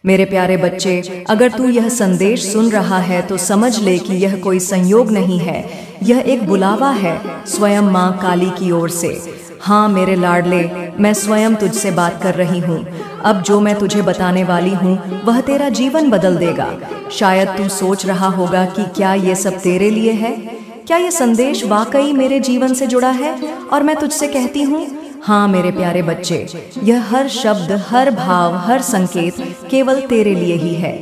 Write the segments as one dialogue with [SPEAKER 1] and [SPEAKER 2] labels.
[SPEAKER 1] मेरे प्यारे बच्चे, अगर तू यह संदेश सुन रहा है तो समझ ले कि यह कोई संयोग नहीं है, यह एक बुलावा है स्वयं माँ काली की ओर से। हाँ मेरे लाडले, मैं स्वयं तुझसे बात कर रही हूँ। अब जो मैं तुझे बताने वाली हूँ वह तेरा जीवन बदल देगा। शायद तू सोच रहा होगा कि क्या ये सब तेरे लिए है, क्या ये संदेश वाकई मेरे जीवन से जुड़ा है। और मैं तुझसे कहती हूँ, हाँ मेरे प्यारे बच्चे, यह हर शब्द, हर भाव, हर संकेत केवल तेरे लिए ही है।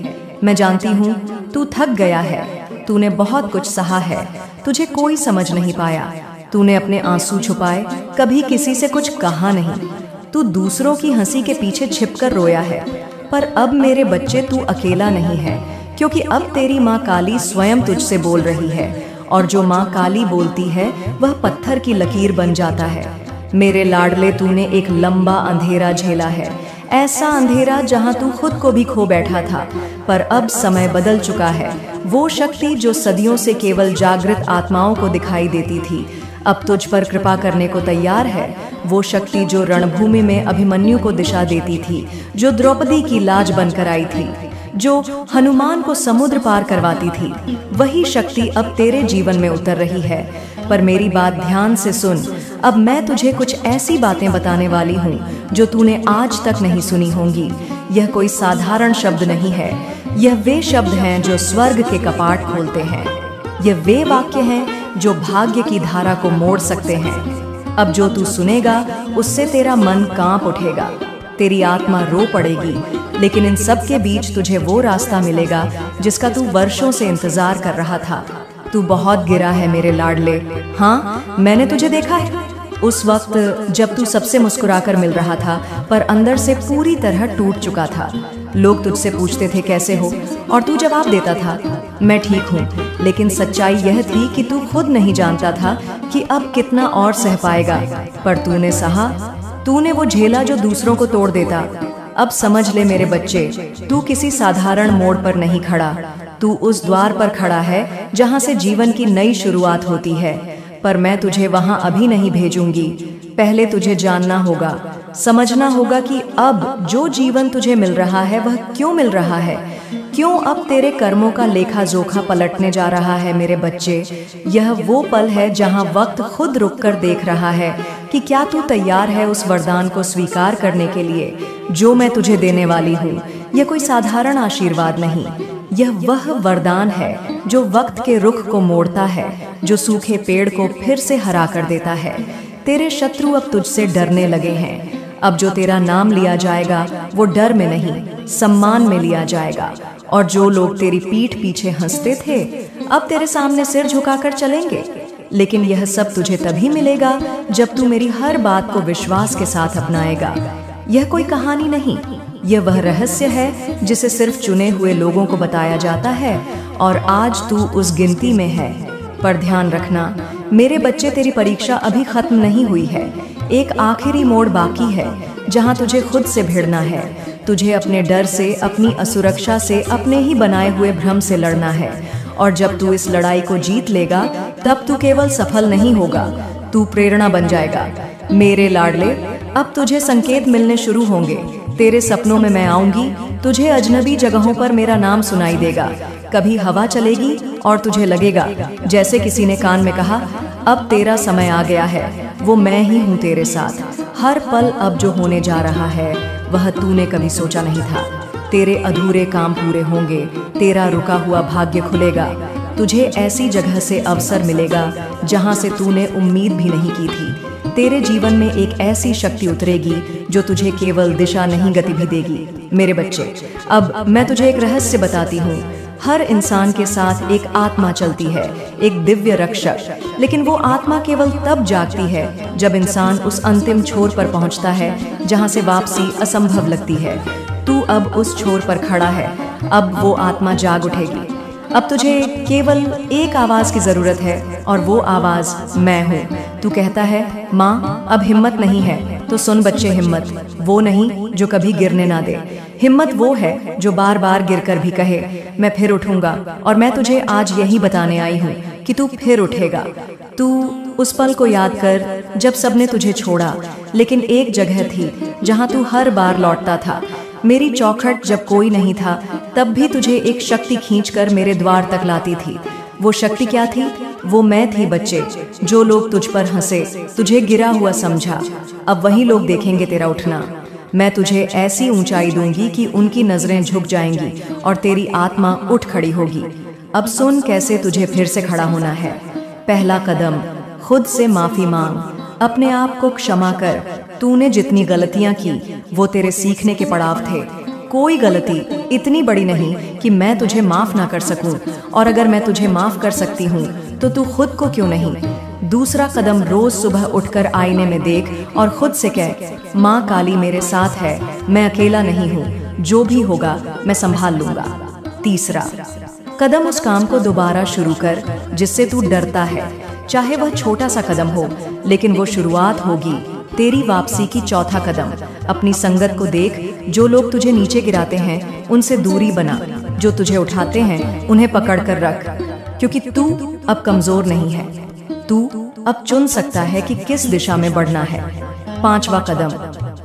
[SPEAKER 1] मैं जानती हूँ तू थक गया है, तूने बहुत कुछ सहा है, तुझे कोई समझ नहीं पाया, तूने अपने आंसू छुपाए, कभी किसी से कुछ कहा नहीं, तू दूसरों की हंसी के पीछे छिपकर रोया है। पर अब मेरे बच्चे तू अकेला नहीं है, क्योंकि अब तेरी माँ काली स्वयं तुझसे बोल रही है। और जो माँ काली बोलती है वह पत्थर की लकीर बन जाता है। मेरे लाडले, तूने एक लंबा अंधेरा झेला है, ऐसा अंधेरा जहां तू खुद को भी खो बैठा था। पर अब समय बदल चुका है। वो शक्ति जो सदियों से केवल जागृत आत्माओं को दिखाई देती थी, अब तुझ पर कृपा करने को तैयार है। वो शक्ति जो रणभूमि में अभिमन्यु को दिशा देती थी, जो द्रौपदी की लाज बनकर आई थी, जो हनुमान को समुद्र पार करवाती थी, वही शक्ति अब तेरे जीवन में उतर रही है। पर मेरी बात ध्यान से सुन। अब मैं तुझे कुछ ऐसी बातें बताने वाली हूँ जो तूने आज तक नहीं सुनी होंगी। यह कोई साधारण शब्द नहीं है, यह वे शब्द हैं जो स्वर्ग के कपाट खोलते हैं। यह वे वाक्य हैं जो भाग्य की धारा को मोड़ सकते हैं। अब जो तू सुनेगा उससे तेरा मन कांप उठेगा, तेरी आत्मा रो पड़ेगी। लेकिन इन सब के बीच तुझे वो रास्ता मिलेगा जिसका तू वर्षों से इंतजार कर रहा था। तू बहुत गिरा है मेरे लाडले। हाँ, मैंने तुझे देखा है उस वक्त जब तू सबसे मुस्कुराकर मिल रहा था, पर अंदर से पूरी तरह टूट चुका था। लोग तुझसे पूछते थे कैसे हो, और तू जवाब देता था मैं ठीक हूँ। लेकिन सच्चाई यह थी कि तू खुद नहीं जानता था कि अब कितना और सह पाएगा। पर तूने सहा, तूने वो झेला जो दूसरों को तोड़ देता। अब समझ ले मेरे बच्चे, तू किसी साधारण मोड़ पर नहीं खड़ा, तू उस द्वार पर खड़ा है जहाँ से जीवन की नई शुरुआत होती है। पर मैं तुझे वहाँ अभी नहीं भेजूंगी। पहले तुझे जानना होगा, समझना होगा कि अब जो जीवन तुझे मिल रहा है वह क्यों मिल रहा है, क्यों अब तेरे कर्मों का लेखा जोखा पलटने जा रहा है मेरे बच्चे। यह वो पल है जहाँ वक्त खुद रुककर देख रहा है कि क्या तू तैयार है उस वरदान को स्वीकार करने के लिए जो मैं तुझे देने वाली हूँ। यह कोई साधारण आशीर्वाद नहीं, यह वह वरदान है जो वक्त के रुख को मोड़ता है, जो सूखे पेड़ को फिर से हरा कर देता है। तेरे शत्रु अब तुझसे डरने लगे हैं। अब जो तेरा नाम लिया जाएगा वो डर में नहीं, सम्मान में लिया जाएगा। और जो लोग तेरी पीठ पीछे हंसते थे, अब तेरे सामने सिर झुकाकर चलेंगे। लेकिन यह सब तुझे तभी मिलेगा जब तू मेरी हर बात को विश्वास के साथ अपनाएगा। यह कोई कहानी नहीं, यह वह रहस्य है जिसे सिर्फ चुने हुए लोगों को बताया जाता है, और आज तू उस गिनती में है। पर ध्यान रखना मेरे बच्चे, तेरी परीक्षा अभी खत्म नहीं हुई है। एक आखिरी मोड़ बाकी है जहां तुझे खुद से भिड़ना है। तुझे अपने डर से, अपनी असुरक्षा से, अपने ही बनाए हुए भ्रम से लड़ना है। और जब तू इस लड़ाई को जीत लेगा तब तू केवल सफल नहीं होगा, तू प्रेरणा बन जाएगा। मेरे लाडले, अब तुझे संकेत मिलने शुरू होंगे। तेरे सपनों में मैं आऊंगी, तुझे अजनबी जगहों पर मेरा नाम सुनाई देगा। कभी हवा चलेगी और तुझे लगेगा जैसे किसी ने कान में कहा, अब तेरा समय आ गया है। वो मैं ही हूँ तेरे साथ। हर पल अब जो होने जा रहा है वह तूने कभी सोचा नहीं था। तेरे अधूरे काम पूरे होंगे, तेरा रुका हुआ भाग्य खुलेगा। तुझे ऐसी जगह से अवसर मिलेगा जहाँ से तूने उम्मीद भी नहीं की थी। तेरे जीवन में एक ऐसी शक्ति उतरेगी जो तुझे केवल दिशा नहीं, गति भी देगी। मेरे बच्चे, अब मैं तुझे एक रहस्य बताती हूँ। हर इंसान के साथ एक आत्मा चलती है, एक दिव्य रक्षक। लेकिन वो आत्मा केवल तब जागती है जब इंसान उस अंतिम छोर पर पहुंचता है जहां से वापसी असंभव लगती है। तू अब उस छोर पर खड़ा है, अब वो आत्मा जाग उठेगी। अब तुझे केवल एक आवाज की जरूरत है, और वो आवाज मैं हूँ। तू कहता है माँ अब हिम्मत नहीं है, तो सुन बच्चे, हिम्मत वो नहीं जो कभी गिरने ना दे। हिम्मत वो है जो बार बार गिरकर भी कहे मैं फिर उठूंगा। और मैं तुझे आज यही बताने आई हूँ कि तू फिर उठेगा। तू उस पल को याद कर जब सबने तुझे छोड़ा, लेकिन एक जगह थी जहाँ तू हर बार लौटता था। मेरी चौखट जब कोई नहीं था तब भी तुझे एक शक्ति खींचकर मेरे द्वार तक लाती थी। वो शक्ति क्या थी? वो मैं थी बच्चे। जो लोग तुझ पर हंसे, तुझे गिरा हुआ समझा, अब वही लोग देखेंगे तेरा उठना। मैं तुझे ऐसी ऊंचाई दूंगी कि उनकी नजरें झुक जाएंगी और तेरी आत्मा उठ खड़ी होगी। अब सुन कैसे तुझे फिर से खड़ा होना है। पहला कदम, खुद से माफी मांग, अपने आप को क्षमा कर। तूने जितनी गलतियां की वो तेरे सीखने के पड़ाव थे। कोई गलती इतनी बड़ी नहीं कि मैं तुझे माफ ना कर सकूं, और अगर मैं तुझे माफ कर सकती हूँ तो तू खुद को क्यों नहीं। दूसरा कदम, रोज सुबह उठकर आईने में देख और खुद से कह, माँ काली मेरे साथ है, मैं अकेला नहीं हूँ, जो भी होगा मैं संभाल लूंगा। तीसरा कदम, उस काम को दोबारा शुरू कर जिससे तू डरता है, चाहे वह छोटा सा कदम हो, लेकिन वो शुरुआत होगी तेरी वापसी की। चौथा कदम, अपनी संगत को देख। जो लोग तुझे नीचे गिराते हैं उनसे दूरी बना, जो तुझे उठाते हैं उन्हें पकड़ कर रख, क्योंकि तू अब कमजोर नहीं है। तू अब चुन सकता है कि किस दिशा में बढ़ना है। पांचवा कदम,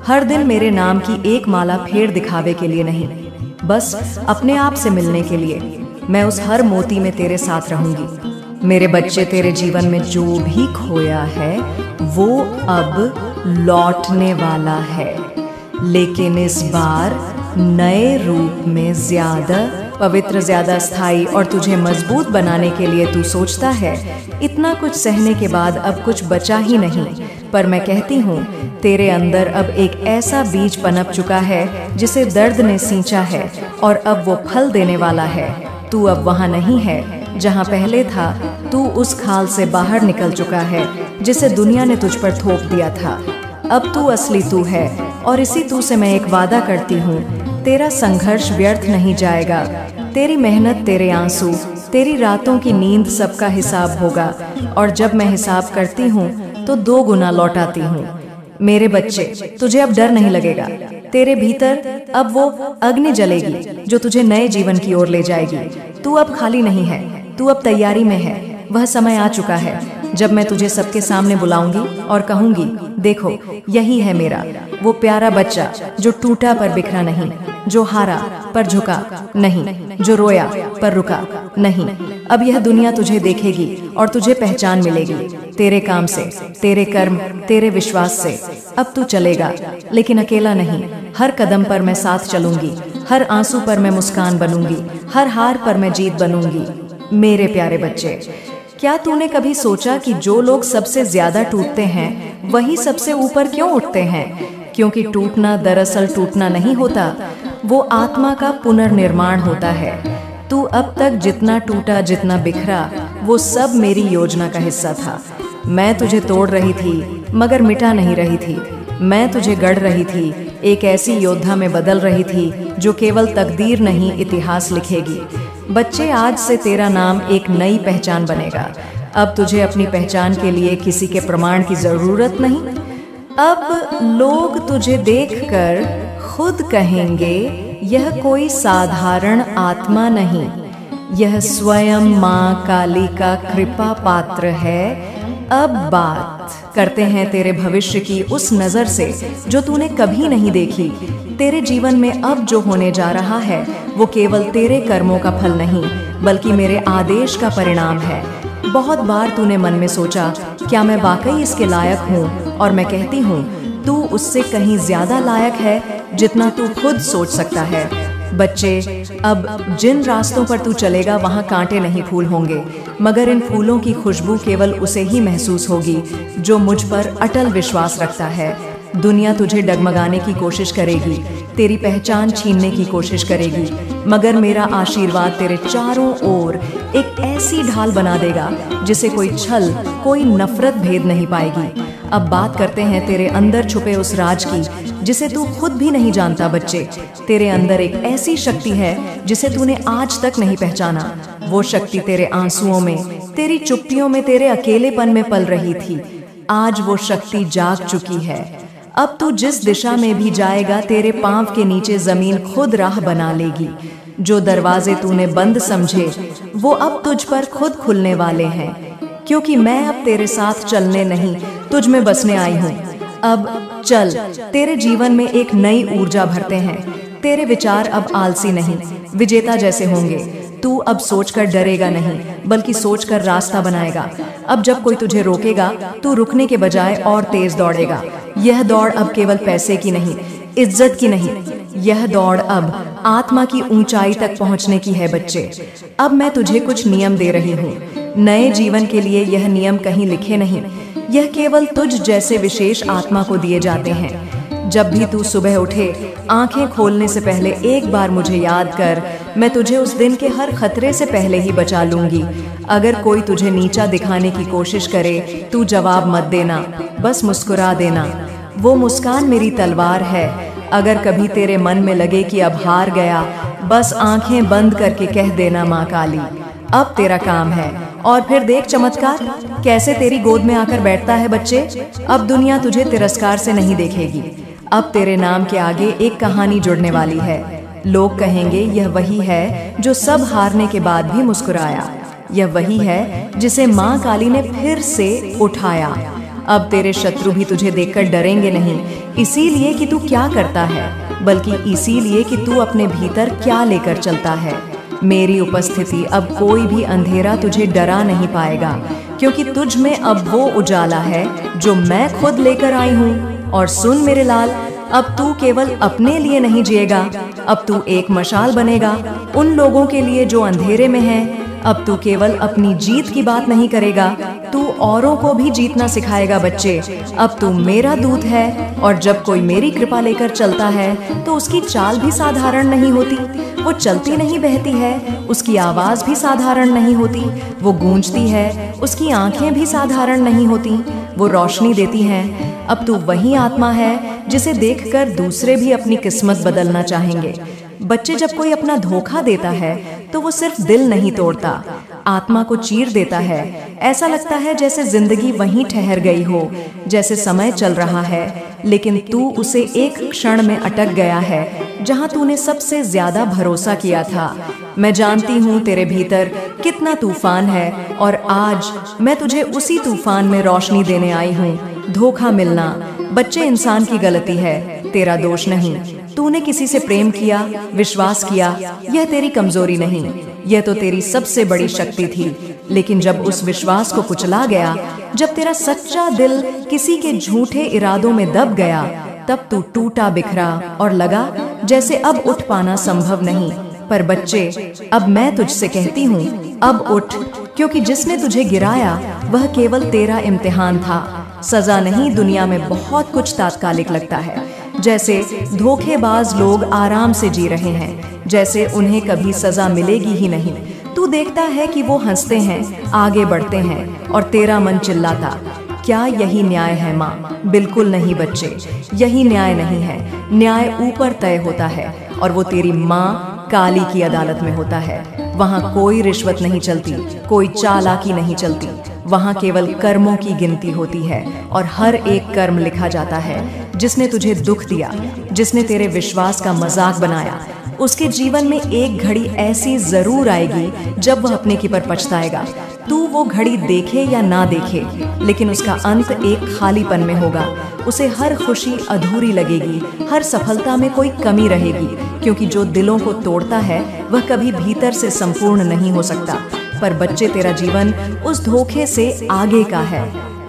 [SPEAKER 1] हर दिन मेरे नाम की एक माला फेर दिखावे के लिए नहीं, बस अपने आप से मिलने के लिए। मैं उस हर मोती में तेरे साथ रहूंगी। मेरे बच्चे, तेरे जीवन में जो भी खोया है वो अब लौटने वाला है, लेकिन इस बार नए रूप में, ज्यादा पवित्र, ज्यादा स्थायी। और तुझे मजबूत बनाने के लिए तू सोचता है इतना कुछ सहने के बाद अब कुछ बचा ही नहीं, पर मैं कहती हूँ तेरे अंदर अब एक ऐसा बीज पनप चुका है जिसे दर्द ने सींचा है, और अब वो फल देने वाला है। तू अब वहाँ नहीं है जहाँ पहले था, तू उस खाल से बाहर निकल चुका है जिसे दुनिया ने तुझ पर थोप दिया था। अब तू असली तू है, और इसी तू से मैं एक वादा करती हूँ, तेरा संघर्ष व्यर्थ नहीं जाएगा। तेरी मेहनत, तेरे आंसू, तेरी रातों की नींद, सबका हिसाब होगा, और जब मैं हिसाब करती हूँ तो 2 गुना लौटाती हूँ। मेरे बच्चे, तुझे अब डर नहीं लगेगा। तेरे भीतर अब वो अग्नि जलेगी जो तुझे नए जीवन की ओर ले जाएगी। तू अब खाली नहीं है, तू अब तैयारी में है। वह समय आ चुका है जब मैं तुझे सबके सामने बुलाऊंगी और कहूंगी, देखो यही है मेरा वो प्यारा बच्चा, जो टूटा पर बिखरा नहीं, जो हारा पर झुका नहीं, जो रोया पर रुका नहीं। अब यह दुनिया तुझे देखेगी और तुझे पहचान मिलेगी, तेरे काम से, तेरे कर्म, तेरे विश्वास से। अब तू चलेगा, लेकिन अकेला नहीं। हर कदम पर मैं साथ चलूंगी, हर आंसू पर मैं मुस्कान बनूंगी, हर हार पर मैं जीत बनूंगी। मेरे प्यारे बच्चे, क्या तूने कभी सोचा कि जो लोग सबसे ज्यादा टूटते हैं वही सबसे ऊपर क्यों उठते हैं? क्योंकि टूटना दरअसल टूटना नहीं होता, वो आत्मा का पुनर्निर्माण होता है। तू अब तक जितना टूटा, जितना बिखरा, वो सब मेरी योजना का हिस्सा था। मैं तुझे तोड़ रही थी मगर मिटा नहीं रही थी। मैं तुझे गढ़ रही थी, एक ऐसी योद्धा में बदल रही थी जो केवल तकदीर नहीं, इतिहास लिखेगी। बच्चे, आज से तेरा नाम एक नई पहचान बनेगा। अब तुझे अपनी पहचान के लिए किसी के प्रमाण की जरूरत नहीं। अब लोग तुझे देखकर खुद कहेंगे, यह कोई साधारण आत्मा नहीं, यह स्वयं माँ काली का कृपा पात्र है। अब बात करते हैं तेरे भविष्य की उस नजर से जो तूने कभी नहीं देखी। तेरे जीवन में अब जो होने जा रहा है वो केवल तेरे कर्मों का फल नहीं, बल्कि मेरे आदेश का परिणाम है। बहुत बार तूने मन में सोचा, क्या मैं वाकई इसके लायक हूँ? और मैं कहती हूँ, तू उससे कहीं ज्यादा लायक है जितना तू खुद सोच सकता है। बच्चे, अब जिन रास्तों पर तू चलेगा वहाँ कांटे नहीं, फूल होंगे, मगर इन फूलों की खुशबू केवल उसे ही महसूस होगी जो मुझ पर अटल विश्वास रखता है। दुनिया तुझे डगमगाने की कोशिश करेगी, तेरी पहचान छीनने की कोशिश करेगी, मगर मेरा आशीर्वाद तेरे चारों ओर एक ऐसी ढाल बना देगा जिसे कोई छल, कोई नफरत भेद नहीं पाएगी। अब बात करते हैं तेरे अंदर छुपे उस राज की जिसे तू खुद भी नहीं जानता। बच्चे, तेरे अंदर एक ऐसी शक्ति है जिसे तूने आज तक नहीं पहचाना। वो शक्ति तेरे आंसुओं में, तेरी चुप्पियों में, तेरे अकेलेपन में पल रही थी। आज वो शक्ति जाग चुकी है। अब तू जिस दिशा में भी जाएगा, तेरे पांव के नीचे जमीन खुद राह बना लेगी। जो दरवाजे तूने बंद समझे वो अब तुझ पर खुद खुलने वाले हैं, क्योंकि मैं अब तेरे साथ चलने नहीं, तुझ में बसने आई हूँ। अब चल, तेरे जीवन में एक नई ऊर्जा भरते हैं। तेरे विचार अब आलसी नहीं, विजेता जैसे होंगे। तू अब सोचकर डरेगा नहीं, बल्कि सोचकर रास्ता बनाएगा। अब जब कोई तुझे रोकेगा, तू रुकने के बजाय और तेज दौड़ेगा। यह दौड़ अब केवल पैसे की नहीं, इज्जत की नहीं, यह दौड़ अब आत्मा की ऊंचाई तक पहुंचने की है बच्चे। अब मैं तुझे कुछ नियम दे रही हूँ। नए जीवन के लिए यह नियम कहीं लिखे नहीं, यह केवल तुझ जैसे विशेष आत्मा को दिए जाते हैं। जब भी तू सुबह उठे, आंखें खोलने से पहले एक बार मुझे याद कर। मैं तुझे उस दिन के हर खतरे से पहले ही बचा लूंगी। अगर कोई तुझे नीचा दिखाने की कोशिश करे, तू जवाब मत देना, बस मुस्कुरा देना। वो मुस्कान मेरी तलवार है। अगर कभी तेरे मन में लगे कि अब हार गया, बस आंखें बंद करके कह देना, माँ काली अब तेरा काम है। और फिर देख चमत्कार कैसे तेरी गोद में आकर बैठता है बच्चे। अब दुनिया तुझे तिरस्कार से नहीं देखेगी। अब तेरे नाम के आगे एक कहानी जुड़ने वाली है। लोग कहेंगे यह वही है जो सब हारने के बाद भी मुस्कुराया। यह वही है जिसे माँ काली ने फिर से उठाया। अब तेरे शत्रु भी तुझे देखकर डरेंगे नहीं, इसीलिए कि तू क्या करता है, बल्कि इसीलिए कि तू अपने भीतर क्या लेकर चलता है। मेरी उपस्थिति अब कोई भी अंधेरा तुझे डरा नहीं पाएगा, क्योंकि तुझ में अब वो उजाला है जो मैं खुद लेकर आई हूँ। और सुन मेरे लाल, अब तू केवल अपने लिए नहीं जिएगा, अब तू एक मशाल बनेगा उन लोगों के लिए जो अंधेरे में हैं। अब तू केवल अपनी जीत की बात नहीं करेगा, तू औरों को भी जीतना सिखाएगा बच्चे। अब तू मेरा दूत है, और जब कोई मेरी कृपा लेकर चलता है तो उसकी चाल भी साधारण नहीं होती। वो चलती नहीं बहती है, उसकी आवाज भी साधारण नहीं होती। वो गूंजती है, उसकी आंखें भी साधारण नहीं होती। वो रोशनी देती हैं। अब तू वही आत्मा है जिसे देखकर दूसरे भी अपनी किस्मत बदलना चाहेंगे। बच्चे, जब कोई अपना धोखा देता है तो वो सिर्फ दिल नहीं तोड़ता, आत्मा को चीर देता है। ऐसा लगता है जैसे जिंदगी वहीं ठहर गई हो, जैसे समय चल रहा है, लेकिन तू उसे एक क्षण में अटक गया है जहां तूने सबसे ज्यादा भरोसा किया था। मैं जानती हूँ तेरे भीतर कितना तूफान है, और आज मैं तुझे उसी तूफान में रोशनी देने आई हूँ। धोखा मिलना बच्चे इंसान की गलती है, तेरा दोष नहीं। तूने किसी से प्रेम किया, विश्वास किया, यह तेरी कमजोरी नहीं, यह तो तेरी सबसे बड़ी शक्ति थी। लेकिन जब उस विश्वास को कुचला गया, जब तेरा सच्चा दिल किसी के झूठे इरादों में दब गया, तब तू टूटा बिखरा और लगा जैसे अब उठ पाना संभव नहीं। पर बच्चे, अब मैं तुझसे कहती हूँ, अब उठ, क्योंकि जिसने तुझे गिराया वह केवल तेरा इम्तिहान था। सजा नहीं, दुनिया में बहुत कुछ तात्कालिक लगता है। जैसे धोखेबाज लोग आराम से जी रहे हैं, जैसे उन्हें कभी सजा मिलेगी ही नहीं। तू देखता है कि वो हंसते हैं, आगे बढ़ते हैं, और तेरा मन चिल्लाता, क्या यही न्याय है माँ? बिल्कुल नहीं बच्चे, यही न्याय नहीं है। न्याय ऊपर तय होता है, और वो तेरी माँ काली की अदालत में होता है। वहाँ कोई रिश्वत नहीं चलती, कोई चालाकी नहीं चलती। वहाँ केवल कर्मों की गिनती होती है, और हर एक कर्म लिखा जाता है। जिसने तुझे दुख दिया, जिसने तेरे विश्वास का मजाक बनाया, उसके जीवन में एक घड़ी ऐसी जरूर आएगी जब वह अपने की पर पछताएगा। तू वो घड़ी देखे या ना देखे, लेकिन उसका अंत एक खालीपन में होगा। उसे हर खुशी अधूरी लगेगी, हर सफलता में कोई कमी रहेगी, क्योंकि जो दिलों को तोड़ता है वह कभी भीतर से संपूर्ण नहीं हो सकता। पर बच्चे, तेरा जीवन उस धोखे से आगे का है।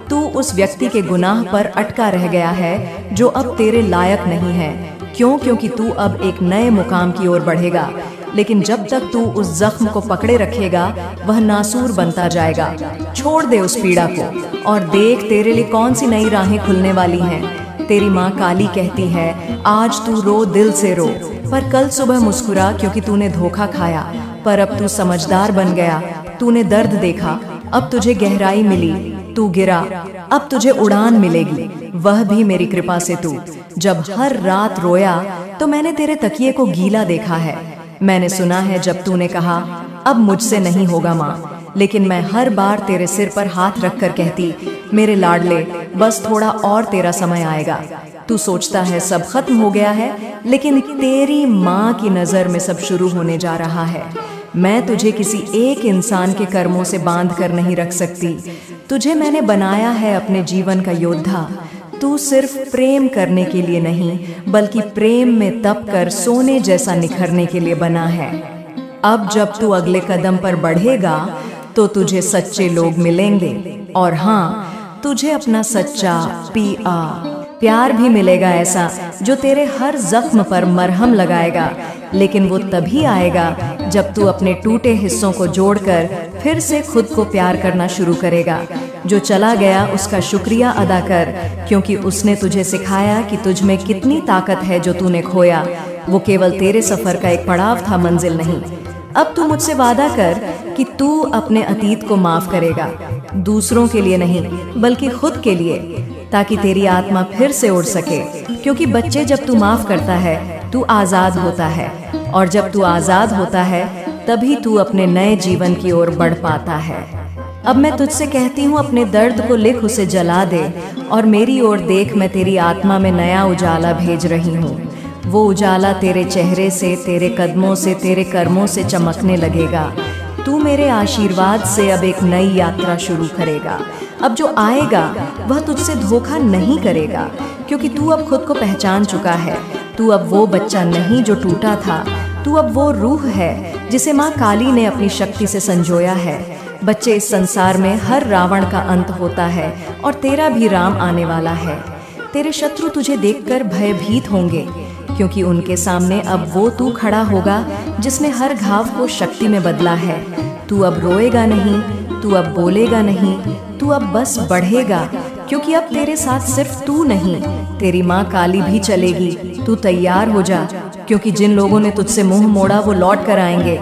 [SPEAKER 1] तू उस व्यक्ति के गुनाह पर अटका रह गया है जो अब तेरे लायक नहीं है। क्यों? क्योंकि तू अब एक नए मुकाम की ओर बढ़ेगा, लेकिन जब तक तू उस जख्म को पकड़े रखेगा वह नासूर बनता जाएगा। छोड़ दे उस पीड़ा को और देख तेरे लिए कौन सी नई राहें खुलने वाली हैं। तेरी माँ काली कहती है, आज तू रो, दिल से रो, पर कल सुबह मुस्कुरा, क्योंकि तूने धोखा खाया। पर अब तू समझदार बन गया, तूने दर्द देखा, अब तुझे गहराई मिली। तू गिरा, अब तुझे उड़ान मिलेगी, वह भी मेरी कृपा से। तू जब हर रात रोया तो मैंने तेरे तकिए को गीला देखा है। मैंने सुना है जब तूने कहा, अब मुझसे नहीं होगा माँ, लेकिन मैं हर बार तेरे सिर पर हाथ रखकर कहती, मेरे लाडले, बस थोड़ा और तेरा समय आएगा। तू सोचता है सब खत्म हो गया है, लेकिन तेरी माँ की नजर में सब शुरू होने जा रहा है। मैं तुझे किसी एक इंसान के कर्मों से बांध कर नहीं रख सकती। तुझे मैंने बनाया है अपने जीवन का योद्धा। तू सिर्फ प्रेम करने के लिए नहीं, बल्कि प्रेम में तप कर सोने जैसा निखरने के लिए बना है। अब जब तू अगले कदम पर बढ़ेगा तो तुझे सच्चे लोग मिलेंगे, और हाँ, तुझे अपना सच्चा प्यार भी मिलेगा, ऐसा जो तेरे हर जख्म पर मरहम लगाएगा। लेकिन वो तभी आएगा जब तू अपने टूटे हिस्सों को जोड़कर फिर से खुद को प्यार करना शुरू करेगा। जो चला गया उसका शुक्रिया अदा कर, क्योंकि उसने तुझे सिखाया कि तुझ में कितनी ताकत है। जो तूने खोया वो केवल तेरे सफर का एक पड़ाव था, मंजिल नहीं। अब तू मुझसे वादा कर कि तू अपने अतीत को माफ करेगा, दूसरों के लिए नहीं बल्कि खुद के लिए, ताकि तेरी आत्मा फिर से उड़ सके। क्योंकि बच्चे, जब तू माफ करता है तू आजाद होता है, और जब तू आजाद होता है तभी तू अपने नए जीवन की ओर बढ़ पाता है। अब मैं तुझसे कहती हूँ, अपने दर्द को लिख, उसे जला दे, और मेरी ओर देख। मैं तेरी आत्मा में नया उजाला भेज रही हूँ। वो उजाला तेरे चेहरे से, तेरे कदमों से, तेरे कर्मों से चमकने लगेगा। तू मेरे आशीर्वाद से अब एक नई यात्रा शुरू करेगा। अब जो आएगा वह तुझसे धोखा नहीं करेगा, क्योंकि तू अब खुद को पहचान चुका है। तू अब वो बच्चा नहीं जो टूटा था, तू अब वो रूह है जिसे माँ काली ने अपनी शक्ति से संजोया है। बच्चे, इस संसार में हर रावण का अंत होता है, और तेरा भी राम आने वाला है। तेरे शत्रु तुझे देखकर भयभीत होंगे, क्योंकि उनके सामने अब वो तू खड़ा होगा जिसने हर घाव को शक्ति में बदला है। तू अब रोएगा नहीं, तू अब बोलेगा नहीं, तू अब बस बढ़ेगा, क्योंकि अब तेरे साथ सिर्फ तू नहीं, तेरी माँ काली भी चलेगी। तू तैयार हो जा, क्योंकि जिन लोगों ने तुझसे मुंह मोड़ा वो लौट कर आएंगे,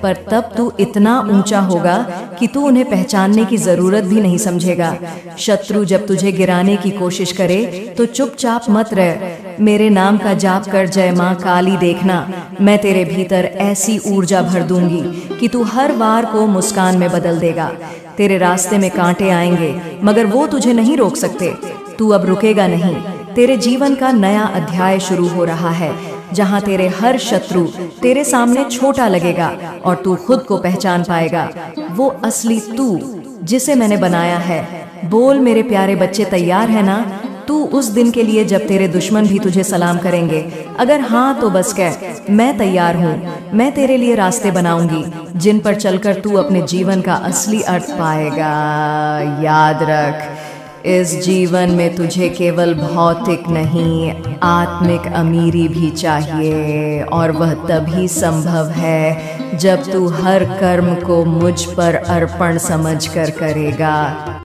[SPEAKER 1] पर तब तू इतना ऊंचा होगा कि तू उन्हें पहचानने की जरूरत भी नहीं समझेगा। शत्रु जब तुझे गिराने की कोशिश करे तो चुपचाप मत रह, मेरे नाम का जाप कर जय माँ काली देखना। मैं तेरे भीतर ऐसी ऊर्जा भर दूंगी कि तू हर वार को मुस्कान में बदल देगा। तेरे रास्ते में कांटे आएंगे, मगर वो तुझे नहीं रोक सकते। तू अब रुकेगा नहीं। तेरे जीवन का नया अध्याय शुरू हो रहा है, जहाँ तेरे हर शत्रु तेरे सामने छोटा लगेगा, और तू खुद को पहचान पाएगा, वो असली तू जिसे मैंने बनाया है। बोल मेरे प्यारे बच्चे, तैयार है ना तू उस दिन के लिए जब तेरे दुश्मन भी तुझे सलाम करेंगे? अगर हाँ तो बस कह, मैं तैयार हूँ। मैं तेरे लिए रास्ते बनाऊंगी जिन पर चलकर तू अपने जीवन का असली अर्थ पाएगा। याद रख, इस जीवन में तुझे केवल भौतिक नहीं, आत्मिक अमीरी भी चाहिए, और वह तभी संभव है जब तू हर कर्म को मुझ पर अर्पण समझकर करेगा।